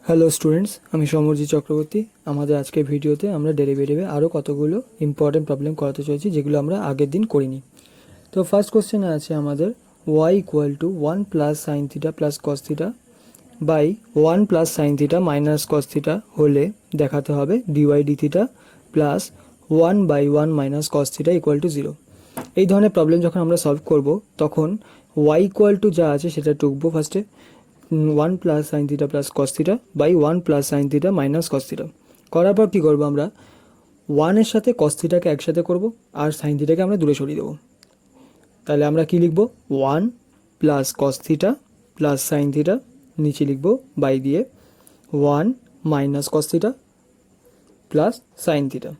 Hello students, আমি সমরজিৎ চক্রবর্তী। আমাদের আজকের ভিডিওতে আমরা ডেরিভেটিভে আরও কতগুলো ইম্পর্টেন্ট প্রবলেম করাতে চলেছি, যেগুলো আমরা আগের দিন করিনি। তো ফার্স্ট কোশ্চেনে আছে আমাদের y equal to 1 plus sine theta plus cos theta by 1 plus sine theta minus cos theta হলে দেখাতে হবে D Y D theta plus 1 by 1 minus cos theta equal to 0। এই ধরনের প্রবলেম যখন আমরা সলভ করব তখন y ইকুয়াল টু যা আছে সেটা টুকবো ফার্স্টে 1 plus sine theta plus cos theta by 1 plus sine theta minus cos theta করার পর কী করবো আমরা 1-এর সাথে কস থিটাকে একসাথে করব আর সাইন থিটাকে আমরা দূরে সরিয়ে দেবো। তাহলে আমরা কি লিখব 1 plus cos theta plus sine theta, নিচে লিখব বাই দিয়ে 1 minus cos theta plus sine theta.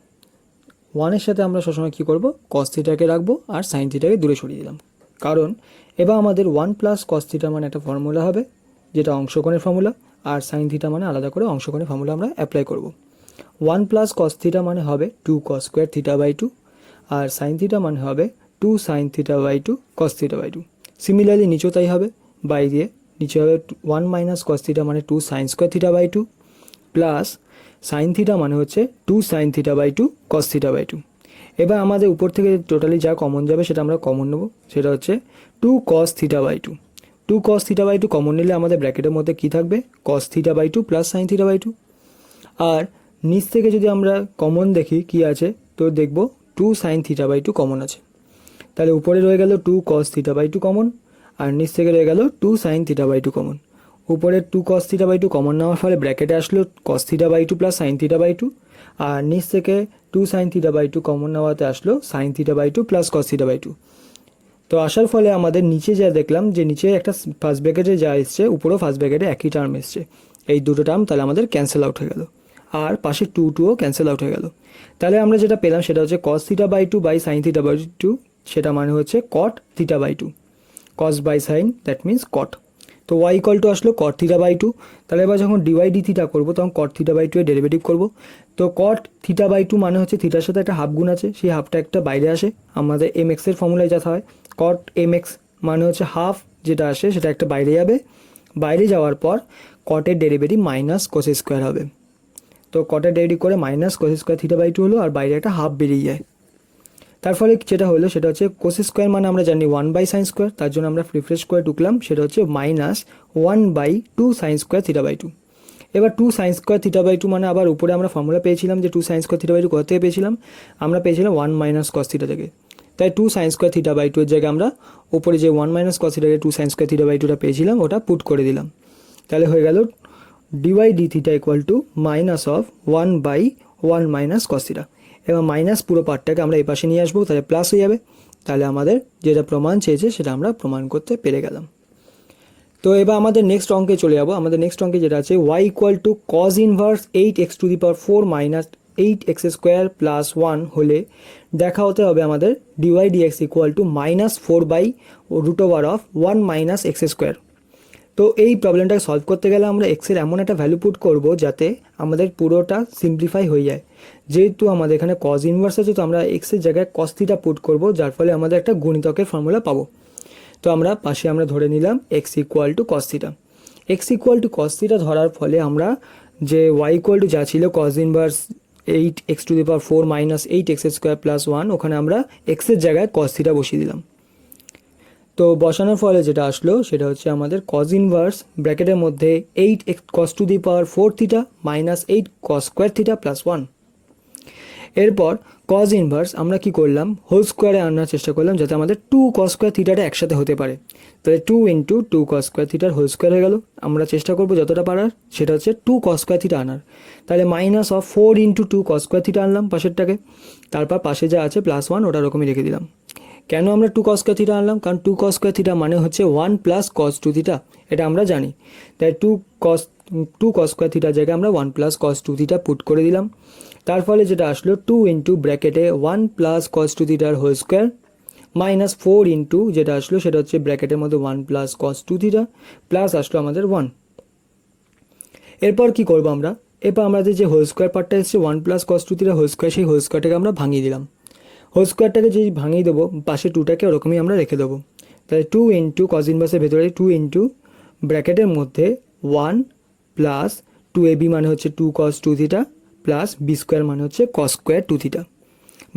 1-এর সাথে আমরা সবসময় কী করব কস থিটাকে রাখবো আর সাইন থিটাকে দূরে সরিয়ে দিলাম, কারণ এবার আমাদের 1 প্লাস কস থিটা মানে একটা ফর্মুলা হবে যেটা অংশকোণের ফর্মুলা, আর সাইন থিটা মানে আলাদা করে অংশকোণের ফর্মুলা আমরা অ্যাপ্লাই করব। 1 প্লাস কস থিটা মানে হবে 2 কস স্কোয়ার থিটা বাই 2, আর সাইন থিটা মানে হবে 2 sine theta by 2 cos theta by 2। Similarly নিচেও তাই হবে, বাই দিয়ে নিচে হবে 1 মাইনাস কস থিটা মানে 2 sine square theta by 2 plus sine theta মানে হচ্ছে 2 sine theta by 2 cos theta by 2। এবার আমাদের উপর থেকে টোটালি যা কমন যাবে সেটা আমরা কমন নেব, সেটা হচ্ছে 2 cos theta by 2। 2 cos theta by 2 common নিলে আমাদের ব্র্যাকেটের মধ্যে কী থাকবে cos theta by 2 plus sine theta by 2। আর নিচ থেকে যদি আমরা কমন দেখি কি আছে, তো দেখব 2 সাইন থিটা বাই 2 কমন আছে। তাহলে উপরে রয়ে গেল 2 কস থিটা বাই 2 কমন, আর নিচ থেকে রয়ে গেল 2 সাইন থিটা বাই 2 কমন। উপরে 2 কস থিটা বাই 2 কমন নেওয়ার ফলে ব্র্যাকেটে আসলো cos theta by 2 plus sine theta by 2, আর নিচ থেকে 2 সাইন থিটা বাই 2 কমন নেওয়াতে আসলো sine theta by 2 plus cos theta by 2। তো আসার ফলে আমাদের নিচে যা দেখলাম যে নিচে একটা ফার্স্ট ব্র্যাকেটে যা এসছে উপরেও ফার্স্ট ব্র্যাকেটে একই টার্ম এসছে, এই দুটো টার্ম তাহলে আমাদের ক্যান্সেল আউট হয়ে গেল, আর পাশে 2ও ক্যান্সেল আউট হয়ে গেল। তাহলে আমরা যেটা পেলাম সেটা হচ্ছে cos theta by 2 by sine theta by 2, সেটা মানে হচ্ছে cot theta by 2। Cos by sine that means cot. তো ওয়াই ইকুয়াল টু আসলো কট থিটা বাই 2। তাহলে এবার যখন ডিওয়াই ডি থিটা করবো তখন কট থিটা বাই 2 এর ডেরিভেটিভ করবো। তো কট থিটা বাই 2 মানে হচ্ছে থিটার সাথে একটা হাফ গুণ আছে, সেই হাফটা একটা বাইরে আসে, আমাদের এম এক্সের ফর্মুলায় যা হয় কট এম এক্স মানে হচ্ছে হাফ যেটা আসে সেটা একটা বাইরে যাবে, বাইরে যাওয়ার পর কটের ডেরিভেটিভ মাইনাস কোস স্কোয়ার হবে। তো কটের ডেরিভেটিভ করে minus cos square theta by 2 হলো, আর বাইরে একটা হাফ বেরিয়ে যায়। তার ফলে যেটা হলো সেটা হচ্ছে কোস স্কোয়ার মানে আমরা জানি 1 বাই সাইন স্কোয়ার, তার জন্য আমরা রিফ্রেশ করে টুকলাম, সেটা হচ্ছে minus 1 by 2 sine square theta by 2। এবার 2 সাইন স্কোয়ার থিটা বাই 2 মানে আবার উপরে আমরা ফর্মুলা পেয়েছিলাম যে 2 সাইন স্কোয়ার থিটা বাই 2 কোথা থেকে পেয়েছিলাম, আমরা পেয়েছিলাম 1 মাইনাস কস থিটা থেকে। তাই 2 সাইন স্কোয়ার থিটা বাই 2 এর জায়গায় আমরা উপরে যে 1 মাইনাস কস থিটা থেকে 2 সাইন স্কোয়ার থিটা বাই 2টা পেয়েছিলাম ওটা পুট করে দিলাম। তাহলে হয়ে গেল dy D theta equal to minus of 1 by 1 minus cos theta. এবার মাইনাস পুরো পার্টটাকে আমরা এই পাশে নিয়ে আসবো, তাহলে প্লাস হয়ে যাবে। তাহলে আমাদের যেটা প্রমাণ চেয়েছে সেটা আমরা প্রমাণ করতে পেরে গেলাম। তো এবার আমাদের নেক্সট অঙ্কে চলে যাবো। আমাদের নেক্সট অঙ্কে যেটা আছে y equal to cos inverse 8x to the power 4 minus 8x square plus 1 হলে দেখা হতে হবে আমাদের dy dx equal to minus 4 by root over of 1 minus x square. তো এই প্রবলেমটাকে সলভ করতে গেলে আমরা এক্সের এমন একটা ভ্যালু পুট করব যাতে আমাদের পুরোটা সিম্পলিফাই হয়ে যায়। যেহেতু আমাদের এখানে কজ ইনভার্স আছে তো আমরা এক্সের জায়গায় কস থিটা পুট করব, যার ফলে আমাদের একটা গুণিতকের ফর্মুলা পাবো। তো আমরা পাশে আমরা ধরে নিলাম x equal to cos theta. X equal to cos theta ধরার ফলে আমরা যে ওয়াই ইকুয়াল টু যা ছিল cos inverse 8x to the power 4 minus 8x square plus 1, ওখানে আমরা এক্সের জায়গায় কস থিটা বসিয়ে দিলাম। তো বসানোর ফলে যেটা আসলো সেটা হচ্ছে আমাদের কজ ইনভার্স ব্র্যাকেটের মধ্যে 8x cos two the power 4 theta minus 8 cos square theta plus 1। এরপর কজ ইনভার্স আমরা কি করলাম হোল স্কোয়ারে আনার চেষ্টা করলাম যাতে আমাদের 2 কস স্কোয়ার থিটাটা একসাথে হতে পারে। তাহলে 2 ইন্টু 2 কস স্কোয়ার থিটার হোল স্কোয়ার হয়ে গেল। আমরা চেষ্টা করবো যতটা পারার সেটা হচ্ছে 2 কস স্কোয়ার থিটা আনার। তাহলে minus of 4 into 2 cos square theta আনলাম পাশেরটাকে, তারপর পাশে যা আছে প্লাস 1 ওটা ওরকমই রেখে দিলাম। কেন আমরা 2 কস স্কোয়ার থিটা আনলাম, কারণ 2 কস স্কোয়ার থিটা মানে হচ্ছে 1 প্লাস কস 2 থিটা, এটা আমরা জানি। তাই 2 কস স্কোয়ার থিটার জায়গায় আমরা 1 প্লাস কস 2 থিটা পুট করে দিলাম। তার ফলে যেটা আসলো 2 ইন্টু ব্র্যাকেটে 1 প্লাস কস 2 থিটার হোল স্কোয়ার মাইনাস 4 ইন্টু যেটা আসলো সেটা হচ্ছে ব্র্যাকেটের মধ্যে 1 প্লাস কস 2 থিটা প্লাস আসলো আমাদের 1। এরপর কি করবো আমরা, এরপর আমাদের যে হোল স্কোয়ার পার্টটা এসছে 1 plus cos 2 theta whole square, সেই হোল স্কোয়ারটাকে আমরা ভাঙিয়ে দিলাম। হোল স্কোয়ারটাকে যেই ভাঙিয়ে দেবো পাশে 2টাকে ওরকমই আমরা রেখে দেবো। তাহলে 2 ইন্টু কজ ইনভার্সের ভেতরে 2 ইন্টু ব্র্যাকেটের মধ্যে 1 প্লাস 2ab মানে হচ্ছে 2 cos 2 theta plus b square মানে হচ্ছে cos square 2 theta,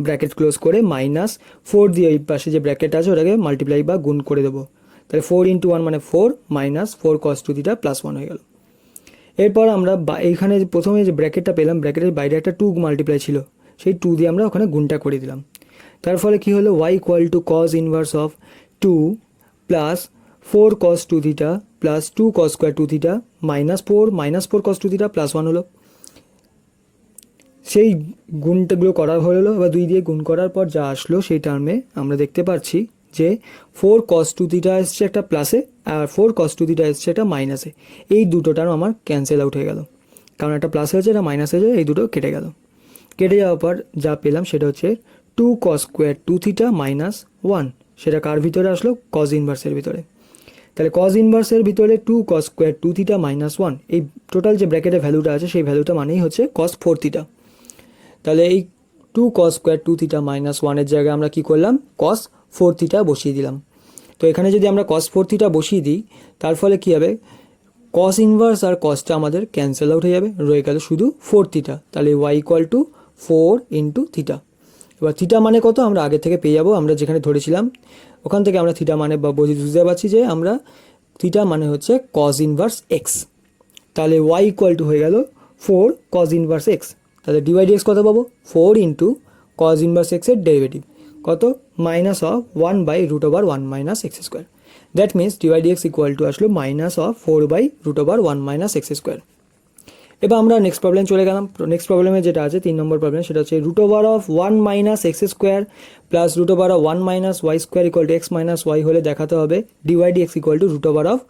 bracket close করে মাইনাস 4 দিয়ে এই পাশে যে ব্র্যাকেট আছে ওটাকে মাল্টিপ্লাই বা গুণ করে দেবো। তাহলে 4 ইন্টু 1 মানে 4 মাইনাস 4 cos 2 থিটা প্লাস 1 হয়ে গেল। এরপর আমরা এইখানে প্রথমে যে ব্র্যাকেটটা পেলাম, ব্র্যাকেটের বাইরে একটা 2 মাল্টিপ্লাই ছিল, সেই 2 দিয়ে আমরা ওখানে গুণটা করে দিলাম। তার ফলে কী হলো, y equal two cos inverse of 2 plus 4 cos 2 theta plus 2 cos square 2 theta minus 4 cos 2 theta plus 1 হলো। সেই গুণটাগুলো করা হলো, এবার 2 দিয়ে গুণ করার পর যা আসলো সেই টার্মে আমরা দেখতে পাচ্ছি যে 4 cos 2 থিটা এসছে একটা প্লাসে আর 4 cos 2 থিটা এসছে একটা মাইনাসে। এই দুটো টার্ম আমার ক্যান্সেল আউট হয়ে গেল, কারণ একটা প্লাস হয়েছে একটা মাইনাস হয়েছে, এই দুটো কেটে গেল। কেটে যাওয়ার পর যা পেলাম সেটা হচ্ছে 2 cos স্কোয়ার 2 থিটা মাইনাস 1, সেটা কার ভিতরে আসলো, cos ইনভার্সের ভিতরে। তাহলে cos ইনভার্সের ভিতরে 2 cos স্কোয়ার 2 থিটা মাইনাস 1, এই টোটাল যে ব্র্যাকেটের ভ্যালুটা আছে সেই ভ্যালুটা মানেই হচ্ছে cos 4 থিটা। তাহলে এই 2 cos স্কোয়ার 2 থিটা মাইনাস 1-এর জায়গায় আমরা কি করলাম, cos 4 থিটা বসিয়ে দিলাম। তো এখানে যদি আমরা cos 4 থিটা বসিয়ে দিই তার ফলে কী হবে, cos ইনভার্স আর cosটা আমাদের ক্যান্সেল আউট হয়ে যাবে, রয়ে গেল শুধু 4 থিটা। তাহলে y equal two 4 into theta. এবার থিটা মানে কত আমরা আগে থেকে পেয়ে যাবো, আমরা যেখানে ধরেছিলাম ওখান থেকে আমরা থিটা মানে বুঝতে পারছি যে আমরা থিটা মানে হচ্ছে cos ইনভার্স x। তাহলে y ইকুয়াল টু হয়ে গেল 4 cos ইনভার্স x। তাহলে ডিভাইড এক্স কত পাবো, 4 ইন্টু cos ইনভার্স এক্সের ডেরিভেটিভ কত, minus of 1 by root over 1 minus x square. That means divide x equal to আসলো minus of 4 by root over 1 minus x square. এবার আমরা next problem চলে গেলাম। নেক্সট প্রবলেমে যেটা আছে 3 নম্বর প্রবলেম, সেটা হচ্ছে root over of 1 minus x square plus root over of 1 minus y square equal to x minus y হলে দেখাতে হবে divide x equal to root over of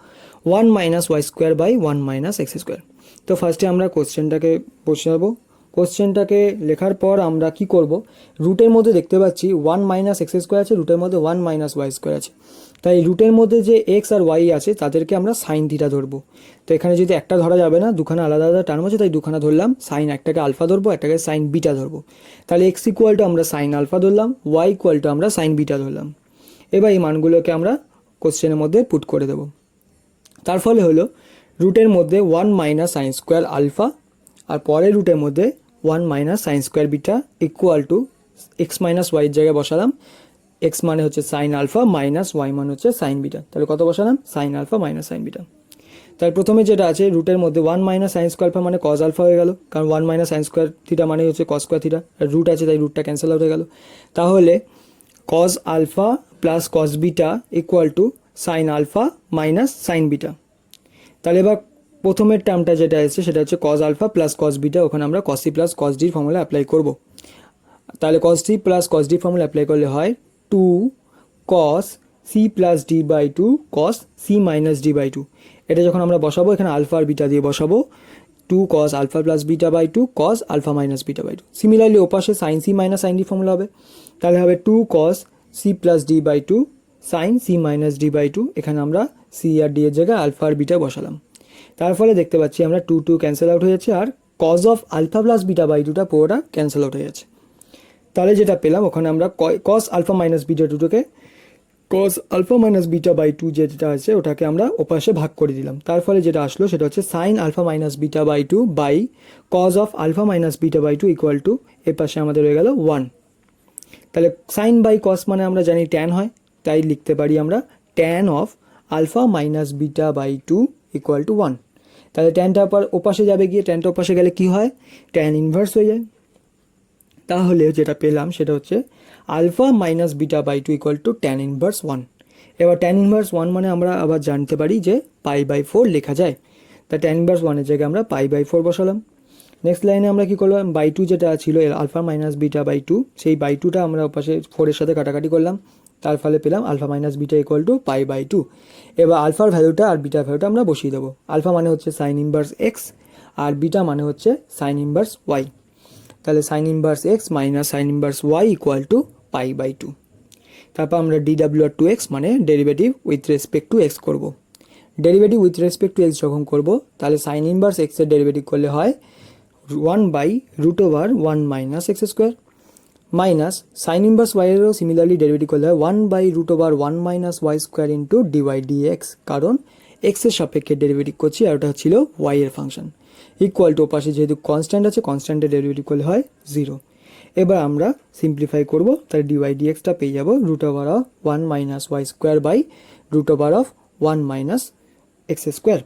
1 minus y square by 1 minus x square. তো ফার্স্টে আমরা কোশ্চেনটাকে বসাবো। কোশ্চেনটাকে লেখার পর আমরা কি করব, রুটের মধ্যে দেখতে পাচ্ছি 1 মাইনাস এক্স স্কোয়ার আছে, রুটের মধ্যে 1 মাইনাস ওয়াই স্কোয়ার আছে। তাই রুটের মধ্যে যে এক্স আর ওয়াই আছে তাদেরকে আমরা সাইন থিটা ধরবো। তো এখানে যদি একটা ধরা যাবে না, দুখানা আলাদা আলাদা টার্ম আছে, তাই দুখানা ধরলাম। সাইন একটাকে আলফা ধরবো, একটাকে সাইন বিটা ধরবো। তাহলে এক্স ইকুয়াল টু আমরা সাইন আলফা ধরলাম, ওয়াই ইকুয়াল টু আমরা সাইন বিটা ধরলাম। এবার এই মানগুলোকে আমরা কোশ্চেনের মধ্যে পুট করে দেবো। তার ফলে হলো রুটের মধ্যে 1 মাইনাস সাইন স্কোয়ার আলফা আর পরের রুটের মধ্যে 1 minus sine square beta equal to x minus ওয়াইয়ের জায়গায় বসালাম, এক্স মানে হচ্ছে সাইন আলফা মাইনাস ওয়াই মানে হচ্ছে সাইন বিটা। তাহলে কত বসালাম, sine alpha minus sine beta. তার প্রথমে যেটা আছে রুটের মধ্যে 1 মাইনাস সাইন স্কোয়ার আলফা মানে কজ আলফা হয়ে গেল, কারণ 1 মাইনাস সাইন স্কোয়ার থিটা মানে হচ্ছে কজ স্কোয়ার থিটা, আর রুট আছে তাই রুটটা ক্যান্সেল আউট হয়ে গেল। তাহলে cos alpha plus cos beta equal to sine alpha minus sine beta. তাহলে এবার প্রথমের টার্মটা যেটা এসেছে সেটা হচ্ছে cos alpha plus cos beta, ওখানে আমরা কজ সি প্লাস কজ ডির ফর্মুলা অ্যাপ্লাই করব। তাহলে cos c plus cos d formula apply করলে হয় 2 cos C plus D by 2 cos C minus D by 2। এটা যখন আমরা বসাবো এখানে আলফা আর বিটা দিয়ে বসাবো, 2 cos alpha plus beta by 2 cos alpha minus beta by 2। Similarly ওপাশে sine C minus sine D formula হবে, তাহলে হবে 2 cos C plus D by 2 sine C minus D by 2। এখানে আমরা সি আর ডি এর জায়গায় আলফা আর বিটা বসালাম। তার ফলে দেখতে পাচ্ছি আমরা 2 2 ক্যান্সেল আউট হয়ে যাচ্ছে আর cos of alpha plus beta by 2টা পুরোটা ক্যান্সেল আউট হয়ে যাচ্ছে। তাহলে যেটা পেলাম ওখানে আমরা কস আলফা মাইনাস বিটা 2টাকে cos alpha minus beta by 2 যেটা আছে ওটাকে আমরা ওপাশে ভাগ করে দিলাম। তার ফলে যেটা আসলো সেটা হচ্ছে sine alpha minus beta by 2 by cos of alpha minus beta by 2 equal to এর পাশে আমাদের হয়ে গেল 1। তাহলে সাইন বাই কস মানে আমরা জানি ট্যান হয়, তাই লিখতে পারি আমরা tan of alpha minus beta by 2 equal to 1। তাহলে ট্যানটা ওপাশে যাবে, গিয়ে ট্যানটা ওপাশে গেলে কি হয়, ট্যান ইনভার্স হয়ে যায়। তাহলে যেটা পেলাম সেটা হচ্ছে alpha minus beta by 2 equal to tan inverse 1। এবার ট্যান ইনভার্স 1 মানে আমরা আবার জানতে পারি যে পাই বাই 4 লেখা যায়, তা ট্যান ইনভার্স 1-এর জায়গায় আমরা পাই বাই 4 বসালাম। নেক্সট লাইনে আমরা কী করলাম, বাই 2 যেটা ছিল আলফা মাইনাস বিটা বাই 2, সেই বাই 2টা আমরা ওপাশে 4-এর সাথে কাটাকাটি করলাম, তার ফলে পেলাম alpha minus beta equal to pi by 2। এবার আলফার ভ্যালুটা আর বিটার ভ্যালুটা আমরা বসিয়ে দেবো। আলফা মানে হচ্ছে সাইন ইনভার্স এক্স আর বিটা মানে হচ্ছে সাইন ইনভার্স ওয়াই। তাহলে sine inverse x minus sine inverse y equal to pi by 2। তারপর আমরা ডিডাব্লিউ আর টু এক্স মানে derivative with respect to x করবো। Derivative with respect to x যখন করবো তাহলে সাইন ইনভার্স এক্সের ডেরিভেটিভ করলে হয় 1 by root over 1 minus x square minus sine inverse ওয়াইয়েরও সিমিলারলি ডেরিভেটিভ করলে হয় 1 by root over 1 minus y square into dy dx, কারণ এক্স এর সাপেক্ষে ডেরিভেটিভ করছি, আর ওটা ছিল ওয়াই এর ফাংশন। ইকুয়াল টু পাশে যেহেতু কনস্ট্যান্ট আছে, কনস্ট্যান্টের ডেরিভেটিভ করলে হয় 0। এবার আমরা সিম্পলিফাই করব, তাহলে ডিওয়াই ডিএক্সটা পেয়ে যাব root over of 1 minus y square by root over of 1 minus x square.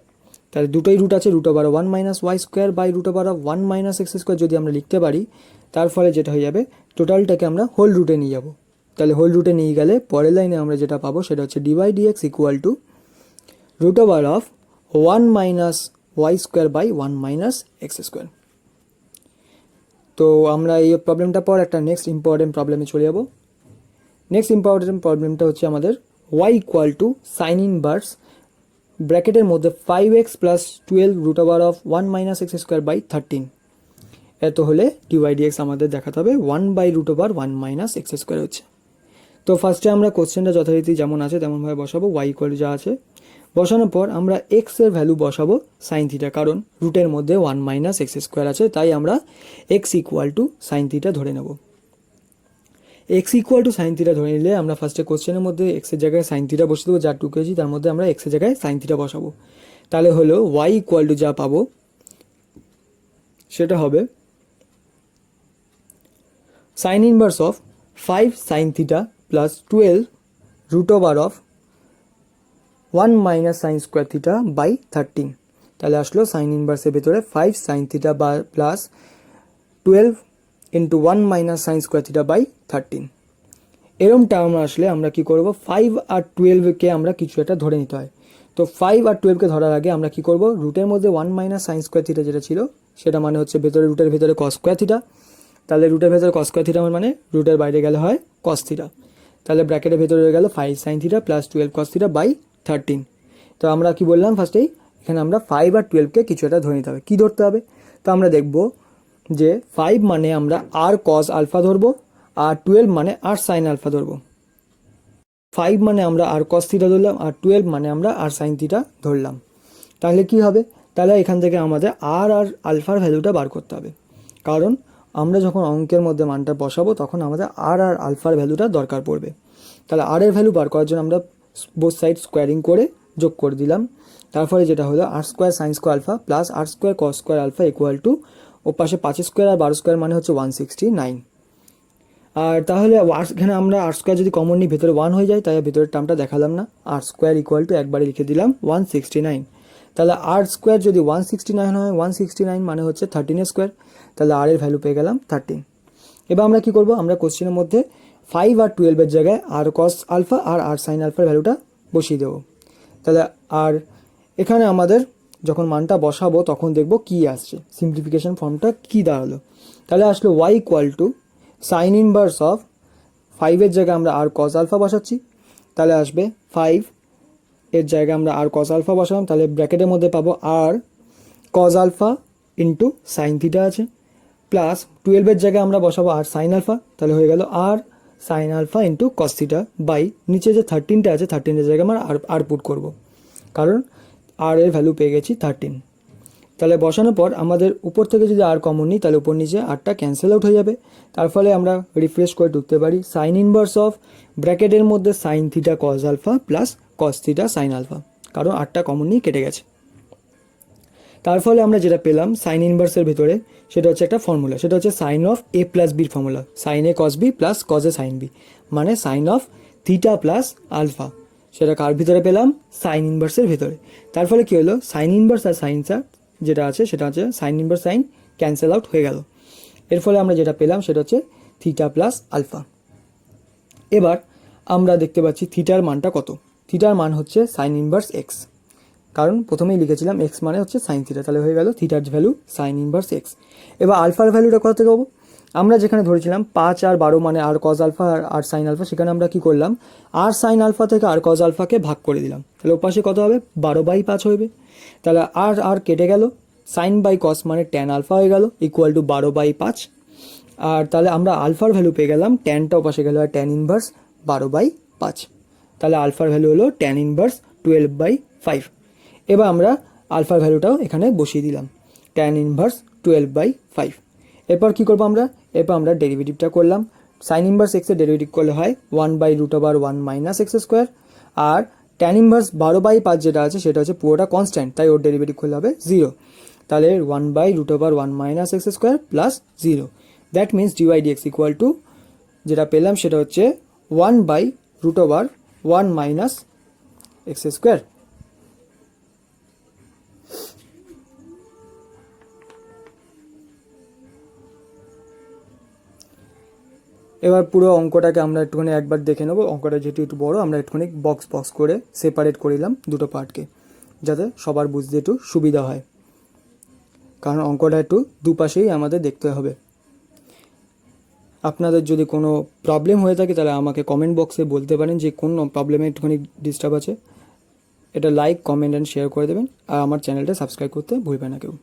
তাহলে দুটোই রুট আছে, root over 1 minus y square by root over of 1 minus x square যদি আমরা লিখতে পারি, তার ফলে যেটা হয়ে যাবে টোটালটাকে আমরা হোল রুটে নিয়ে যাব। তাহলে হোল রুটে নিয়ে গেলে পরের লাইনে আমরা যেটা পাবো সেটা হচ্ছে dy dx equal to root over of 1 minus y square by 1 minus x square. তো আমরা এই প্রবলেমটা পর একটা নেক্সট ইম্পর্টেন্ট প্রবলেমে চলে যাব। নেক্সট ইম্পর্টেন্ট প্রবলেমটা হচ্ছে আমাদের y equal to sine inverse ব্র্যাকেটের মধ্যে 5x plus 12 root over of 1 minus x square by 13। এত হলে ডিওয়াই ডিএক্স আমাদের দেখাতে হবে 1 by root over 1 minus x square হচ্ছে। তো ফার্স্টে আমরা কোশ্চেনটা যথারীতি যেমন আছে তেমনভাবে বসাবো, ওয়াই ইকুয়াল যা আছে বসানোর পর আমরা এক্স এর ভ্যালু বসাবো সাইন থিটা, কারণ রুটের মধ্যে 1 মাইনাস এক্স স্কোয়ার আছে, তাই আমরা x equal to sine theta ধরে নেব। X equal to sine theta ধরে নিলে আমরা ফার্স্টে কোশ্চেনের মধ্যে এক্সের জায়গায় সাইন থিটা বসে দেবো, যা টুকেছি তার মধ্যে আমরা এক্সের জায়গায় সাইন থিটা বসাবো। তাহলে হলো ওয়াই ইকুয়াল টু যা পাবো সেটা হবে sine inverse of 5 sine theta plus 12 root over of 1 minus sine square theta by 13। তাহলে আসলো সাইন ইনভার্সের ভেতরে 5 সাইন থিটা বা plus 12 into 1 minus sine square theta by 13। এরম টার্ম আসলে আমরা কি করব, 5 আর 12কে আমরা কিছু একটা ধরে নিতে হয়। তো 5 আর 12কে ধরার আগে আমরা কি করব, রুটের মধ্যে 1 মাইনাস সাইন স্কোয়ার থিটা যেটা ছিল সেটা মানে হচ্ছে ভেতরে রুটের ভেতরে কস স্কোয়ার থিটা। তাহলে রুটের ভেতরে কস স্কোয়ার থিটা মানে রুটের বাইরে গেলে হয় কস থিটা। তাহলে ব্র্যাকেটের ভেতরে হয়ে গেল 5 sine theta plus 12 cos theta by 13। তো আমরা কি বললাম ফার্স্টেই, এখানে আমরা 5 আর 12কে কিছু একটা ধরে নিতে হবে। কী ধরতে হবে, তো আমরা দেখব যে 5 মানে আমরা আর কস আলফা ধরবো, আর 12 মানে আর সাইন আলফা ধরবো। 5 মানে আমরা আর কস থিটা ধরলাম, আর 12 মানে আমরা আর সাইন থিটা ধরলাম। তাহলে কি হবে, তাহলে এখান থেকে আমাদের আর আলফার ভ্যালুটা বার করতে হবে, কারণ আমরা যখন অঙ্কের মধ্যে মানটা বসাবো তখন আমাদের আর আলফার ভ্যালুটা দরকার পড়বে। তাহলে আর এর ভ্যালু বার করার জন্য আমরা বোথ সাইড স্কোয়ারিং করে যোগ করে দিলাম। তারপরে যেটা হলো r square sine square alpha plus r square cos square alpha equal to ও পাশে 5 স্কোয়ার আর 12 স্কোয়ার মানে হচ্ছে 169। আর তাহলে এখানে আমরা আর স্কোয়ার যদি কমন নিই ভেতরে 1 হয়ে যায়, তাই ভেতরের টার্মটা দেখালাম না। আর স্কোয়ার ইকুয়াল টু একবারে লিখে দিলাম 169। তাহলে আর স্কোয়ার যদি 169 হয়, 169 মানে হচ্ছে 13 স্কোয়ার, তাহলে আর এর ভ্যালু পেয়ে গেলাম 13। এবার আমরা কি করব, আমরা কোশ্চেনের মধ্যে 5 আর 12 এর জায়গায় আর কস আলফা আর আর সাইন আলফার ভ্যালুটা বসিয়ে দেবো। তাহলে আর এখানে আমাদের যখন মানটা বসাবো তখন দেখব কি আসছে, সিম্পলিফিকেশন ফর্মটা কি দাঁড়ালো। তাহলে আসলো y equal to sine inverse of 5 এর জায়গায় আমরা আর কস আলফা বসাচ্ছি, তাহলে আসবে 5 এর জায়গায় আমরা আর কস আলফা বসালাম, তাহলে ব্র্যাকেটের মধ্যে পাবো r cos alpha into sine theta আছে, প্লাস 12 এর জায়গায় আমরা বসাবো আর সাইন আলফা, তাহলে হয়ে গেল r sine alpha into cos theta by নিচে যে 13টা আছে 13 জায়গায় আমরা আর পুট করবো, কারণ আর এর ভ্যালু পেয়ে গেছি 13। তাহলে বসানোর পর আমাদের উপর থেকে যদি আর কমন নিই তাহলে উপর নিচে আরটা ক্যান্সেল আউট হয়ে যাবে। তার ফলে আমরা রিফ্রেশ করে ঢুকতে পারি সাইন ইনভার্স অফ ব্র্যাকেটের মধ্যে sine theta cos alpha plus cos theta sine alpha, কারণ আরটা কমন নিয়ে কেটে গেছে। তার ফলে আমরা যেটা পেলাম সাইন ইনভার্সের ভেতরে সেটা হচ্ছে একটা ফর্মুলা, সেটা হচ্ছে সাইন অফ এ প্লাস বির formula, sine a cos b plus cos a sine b, মানে sine of theta plus alpha. সেটা কার ভিতরে পেলাম, সাইন ইনভার্সের ভেতরে। তার ফলে কী হলো, সাইন ইনভার্স আর সাইন যেটা আছে সেটা হচ্ছে sine inverse sign cancel out হয়ে গেল। এর ফলে আমরা যেটা পেলাম সেটা হচ্ছে থিটা প্লাস আলফা। এবার আমরা দেখতে পাচ্ছি থিটার মানটা কত, থিটার মান হচ্ছে সাইন ইনভার্স এক্স, কারণ প্রথমেই লিখেছিলাম এক্স মানে হচ্ছে সাইন থিটা, তাহলে হয়ে গেল থিটার ভ্যালু সাইন ইনভার্স এক্স। এবার আলফার ভ্যালুটা কোথা থেকে পাবো, আমরা যেখানে ধরেছিলাম 5 আর 12 মানে আর কজ আলফা আর সাইন আলফা, সেখানে আমরা কি করলাম আর সাইন আলফা থেকে আর কজ আলফাকে ভাগ করে দিলাম, তাহলে ওপাশে কত হবে 12/5 হবে। তাহলে আর কেটে গেল, সাইন বাই কস মানে ট্যান আলফা হয়ে গেল ইকুয়াল টু 12/5। আর তাহলে আমরা আলফার ভ্যালু পেয়ে গেলাম, ট্যানটা ওপাশে গেল আর ট্যান ইনভার্স 12/5, তাহলে আলফার ভ্যালু হলো ট্যান ইনভার্স 12/5। এবার আমরা আলফার ভ্যালুটাও এখানে বসিয়ে দিলাম, ট্যান ইনভার্স 12/5। এরপর কী করবো এরপর আমরা ডেরিভেটিভটা করলাম, সাইন ইনভার্স এক্সের ডেরিভেটিভ করলে হয় 1/√1 মাইনাস এক্স স্কোয়ার, আর ট্যান ইনভার্স 12/5 যেটা আছে সেটা হচ্ছে পুরোটা কনস্ট্যান্ট, তাই ওর ডেরিভেটিভ করলে হবে 0। তাহলে 1/√1 minus x square plus 0, that means dy dx equal to যেটা পেলাম সেটা হচ্ছে 1/√1 মাইনাস এক্স স্কোয়ার। এবার পুরো অঙ্কটাকে আমরা একটুখানি একবার দেখে নেবো। অঙ্কটা যেহেতু একটু বড়, আমরা একটুখানি বক্স করে সেপারেট করে নিলাম দুটো পার্টকে, যাতে সবার বুঝতে একটু সুবিধা হয়, কারণ অঙ্কটা একটু দুপাশেই আমাদের দেখতে হবে। আপনাদের যদি কোনো প্রবলেম হয়ে থাকে তাহলে আমাকে কমেন্ট বক্সে বলতে পারেন যে কোন প্রবলেমে একটুখানি ডিস্টার্ব আছে। এটা লাইক, কমেন্ট অ্যান্ড শেয়ার করে দেবেন, আর আমার চ্যানেলটা সাবস্ক্রাইব করতে ভুলবেন না কেউ।